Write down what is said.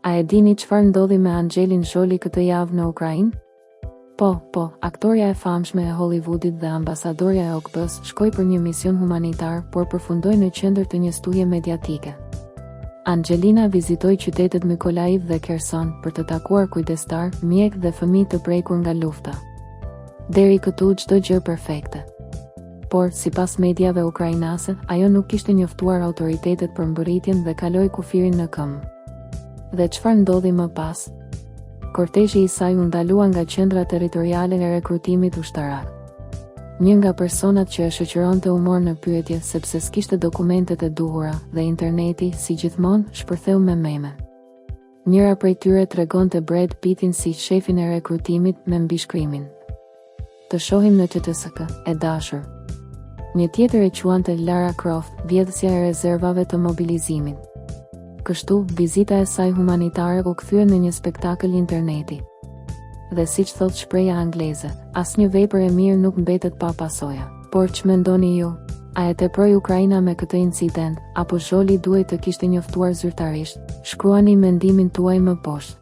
A e dini çfarë ndodhi me Angelin Jolie këtë javë në Ukrainë? Po, aktoreja e famshme e Hollywoodit dhe ambasadorja e OKB-s shkoi për një mision humanitar, por përfundoi në qendër të një studie mediatike. Angelina vizitoi qytetet Mykolaiv dhe Kherson për të takuar kujdestar, mjek dhe fëmijë të prekur nga lufta. Deri këtu çdo gjë perfekte. Por, sipas mediave ukrainase, ajo nuk kishte njoftuar autoritetet për mbërritjen dhe kaloi kufirin në këmbë. Dhe çfarë ndodhi më pas? Kortezhi i saj u ndalua nga qendra territoriale e rekrutimit ushtarak. Një nga personat që e shoqëronte u mor në pyetje sepse s'kishte dokumentet e duhura dhe interneti, si gjithmonë, shpërtheu me meme. Njëra prej tyre tregonte Brad Pittin si shefin e rekrutimit me mbishkrimin: "Të shohim në TTSK, e dashur." Një tjetër e quante Lara Croft, vjedhësja e rezervave të mobilizimit. Kështu, vizita e saj humanitare u kthye në një spektakël interneti. Dhe siç thot shpreha angleze, asnjë vepër e mirë nuk mbetet pa pasoja. Por ç'mendoni ju? A e teproi Ukraina me këtë incident, apo Jolie duhet të kishte njoftuar zyrtarisht? Shkruani mendimin tuaj më poshtë.